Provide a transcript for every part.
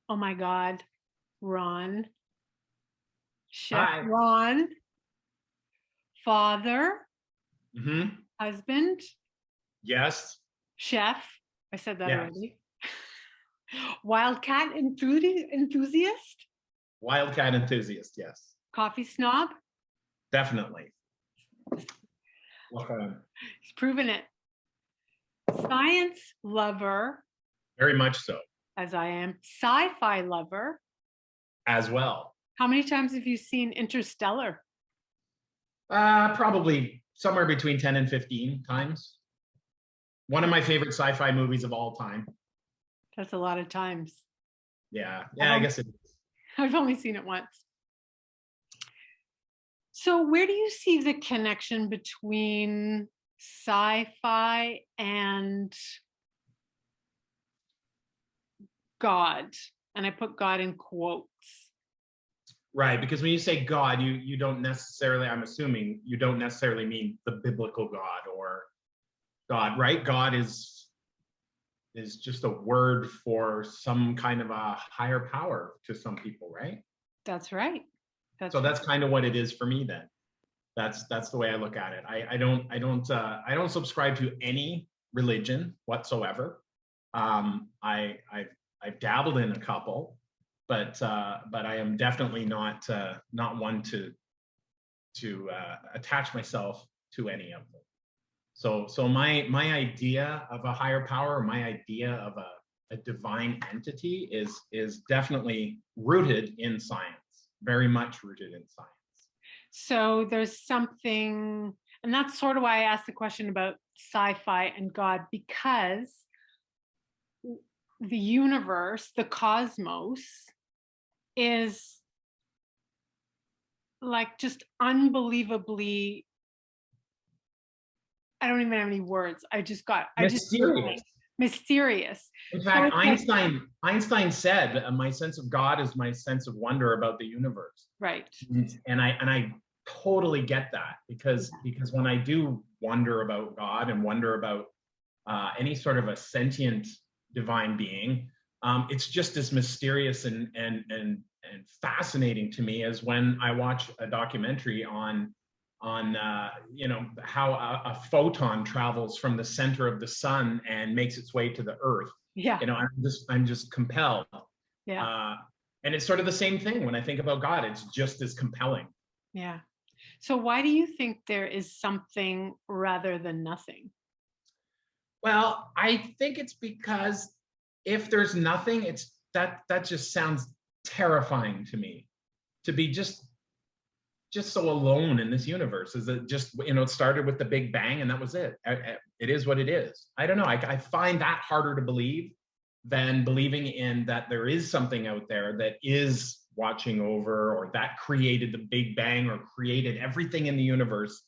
Oh my God, Ron, Chef Hi. Ron, father, husband, Yes. chef. I said that Yes. already. Wildcat enthusiast, Wildcat enthusiast. Yes. coffee snob. Definitely. Okay. He's proven it. Science lover, Very much so. as I am. Sci-fi lover. As well. How many times have you seen Interstellar? Probably somewhere between 10 and 15 times. One of my favorite sci-fi movies of all time. That's a lot of times. Yeah. Yeah, I guess it is. I've only seen it once. So where do you see the connection between sci-fi and God? And I put God in quotes. Right, because when you say God, you don't necessarily, I'm assuming, you don't necessarily mean the biblical God or God, right? God is just a word for some kind of a higher power to some people, right? That's right. So That's right. that's kind of what it is for me then. That's the way I look at it. I don't subscribe to any religion whatsoever. I've dabbled in a couple, but I am definitely not one to attach myself to any of them. So my idea of a higher power, my idea of a divine entity is definitely rooted in science, very much rooted in science. So there's something, and that's sort of why I asked the question about sci-fi and God, because the universe, the cosmos, is like just unbelievably, I don't even have any words. I just feel Mysterious. like mysterious. In So fact, it's like, Einstein said, "My sense of God is my sense of wonder about the universe," right. and I totally get that because when I do wonder about God and wonder about any sort of a sentient divine being, it's just as mysterious and fascinating to me as when I watch a documentary on how a photon travels from the center of the sun and makes its way to the earth. Yeah. I'm just compelled. Yeah. uh, and it's sort of the same thing when I think about God. It's just as compelling. Yeah. So why do you think there is something rather than nothing? Well, I think it's because if there's nothing, it's that just sounds terrifying to me, to be just so alone in this universe. Is it just, it started with the Big Bang and that was it. It is what it is. I don't know. I find that harder to believe than believing in that there is something out there that is watching over, or that created the Big Bang or created everything in the universe.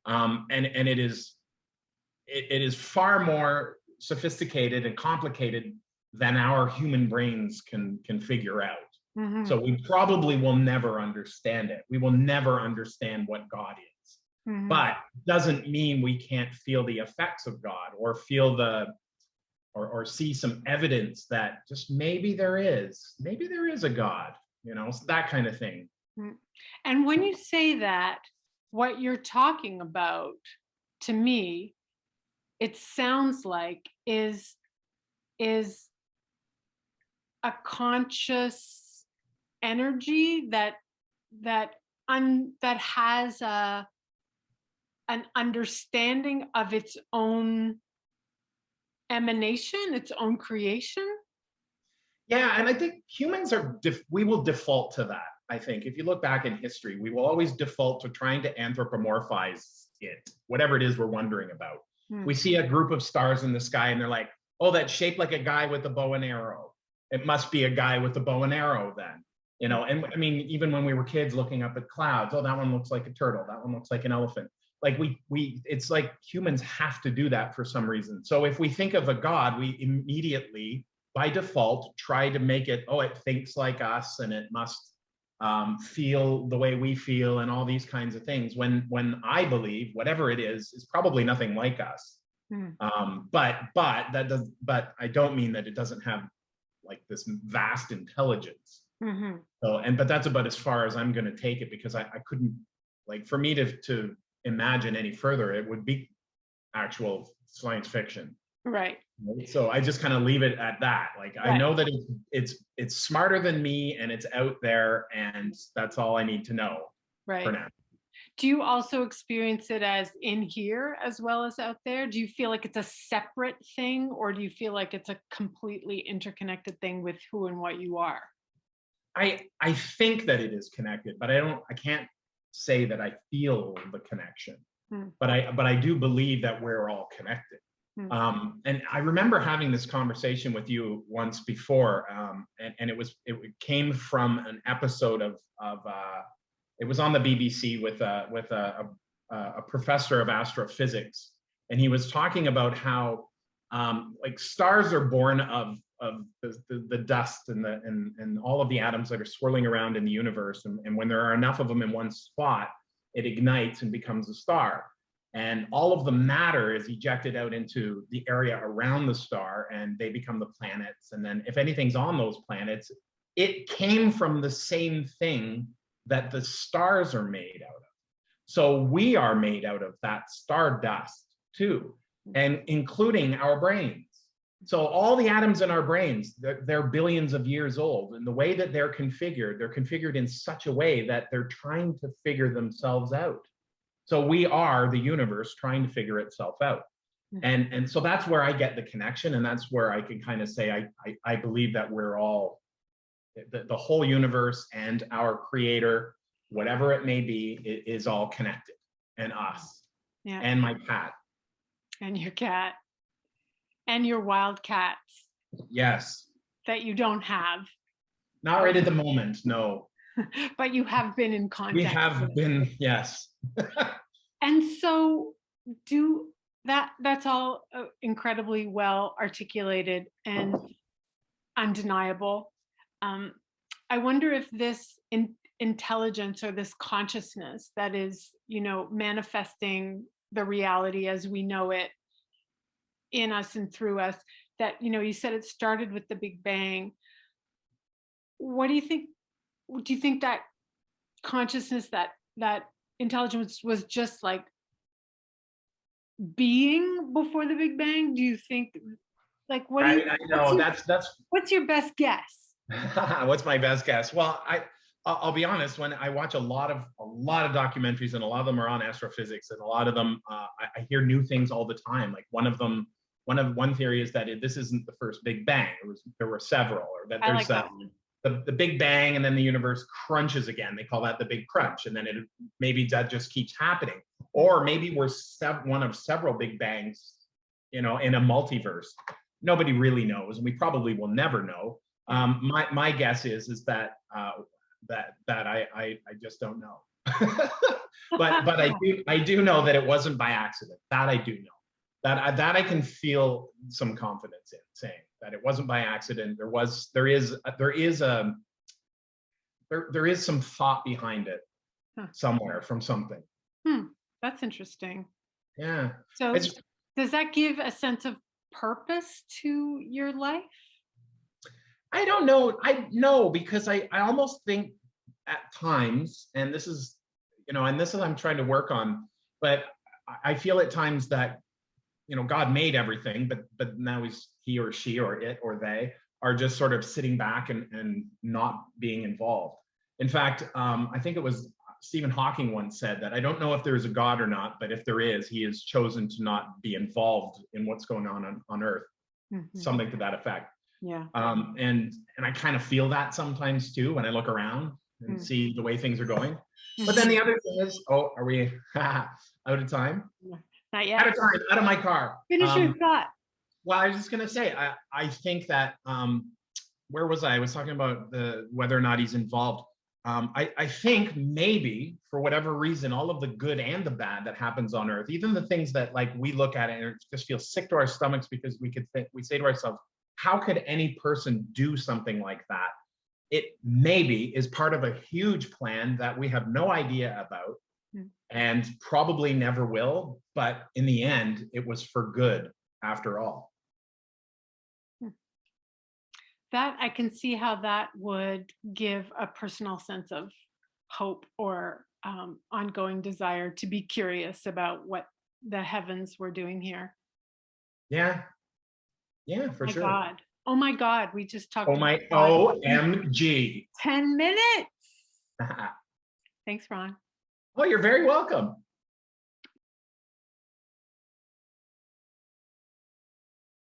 And it is far more sophisticated and complicated than our human brains can figure out. Mm-hmm. So we probably will never understand it. We will never understand what God is. Mm-hmm. But doesn't mean we can't feel the effects of God, or feel or see some evidence that just maybe there is a God, so that kind of thing. Mm. And when you say that, what you're talking about, to me, it sounds like is a conscious energy that has an understanding of its own emanation, its own creation. Yeah, and I think humans we will default to that. I think if you look back in history, we will always default to trying to anthropomorphize it, whatever it is we're wondering about. Hmm. We see a group of stars in the sky and they're like, oh, that's shaped like a guy with a bow and arrow. It must be a guy with a bow and arrow then. And I mean, even when we were kids looking up at clouds, oh, that one looks like a turtle, that one looks like an elephant. Like it's like humans have to do that for some reason. So if we think of a God, we immediately by default try to make it, oh, it thinks like us and it must feel the way we feel and all these kinds of things, when I believe whatever it is probably nothing like us. Hmm. But I don't mean that it doesn't have like this vast intelligence. Hmm. So, but that's about as far as I'm going to take it, because I couldn't, like, for me to imagine any further, it would be actual science fiction. Right. Right? So I just kind of leave it at that. Like, I Right. know that it's smarter than me, and it's out there, and that's all I need to know for Right. now. Do you also experience it as in here as well as out there? Do you feel like it's a separate thing, or do you feel like it's a completely interconnected thing with who and what you are? I think that it is connected, but I can't say that I feel the connection. Hmm. But I do believe that we're all connected. Hmm. And I remember having this conversation with you once before, and it came from an episode of it was on the BBC with a professor of astrophysics, and he was talking about how like stars are born of the dust and all of the atoms that are swirling around in the universe, and when there are enough of them in one spot, it ignites and becomes a star. And all of the matter is ejected out into the area around the star, and they become the planets. And then if anything's on those planets, it came from the same thing that the stars are made out of. So we are made out of that star dust too, and including our brains. So all the atoms in our brains, they're billions of years old. And the way that they're configured in such a way that they're trying to figure themselves out. So we are the universe trying to figure itself out. And so that's where I get the connection. And that's where I can kind of say, I believe that we're all, the whole universe and our creator, whatever it may be, is all connected, and us. Yeah. And my cat. And your cat. And your wild cats. Yes. That you don't have. Not right at the moment, no. But you have been in contact. We have been, yes. And so that's all incredibly well articulated and undeniable. I wonder if this intelligence or this consciousness that is, manifesting the reality as we know it in us and through us, that, you said it started with the Big Bang. What do you think? Do you think that consciousness, that intelligence was just like being before the Big Bang? Do you think, like, what do you? I know that's What's your best guess? What's my best guess? Well, I'll be honest. When I watch a lot of documentaries, and a lot of them are on astrophysics, and a lot of them I hear new things all the time. Like one theory is that this isn't the first Big Bang. There were several, or that there's that one. The Big Bang, and then the universe crunches again. They call that the Big Crunch, and then maybe that just keeps happening, or maybe we're one of several Big Bangs, in a multiverse. Nobody really knows, and we probably will never know. My guess is that I just don't know. but I do know that it wasn't by accident. That I do know. That I can feel some confidence in saying that it wasn't by accident. There is some thought behind it somewhere from something. That's interesting. Yeah. So does that give a sense of purpose to your life? I don't know. I know, because I almost think at times, and this is I'm trying to work on, but I feel at times that God made everything, but now he or she or it or they are just sort of sitting back and not being involved. In fact, I think it was Stephen Hawking once said that I don't know if there is a God or not, but if there is, he has chosen to not be involved in what's going on Earth. Mm-hmm. Something to that effect. Yeah. And I kind of feel that sometimes too when I look around and see the way things are going. But then the other thing is, are we out of time? Not yet. Out of time, out of my car. Finish your thought. Well, I was just going to say, I think that, where was I? I was talking about whether or not he's involved. I think maybe for whatever reason, all of the good and the bad that happens on Earth, even the things that like we look at it and it just feels sick to our stomachs because we say to ourselves, how could any person do something like that? It maybe is part of a huge plan that we have no idea about. And probably never will, but in the end, it was for good after all. That I can see how that would give a personal sense of hope or ongoing desire to be curious about what the heavens were doing here. Yeah, yeah, for My sure. God. Oh my God. We just talked Oh about my God. OMG. 10 minutes. Thanks, Ron. Oh, you're very welcome.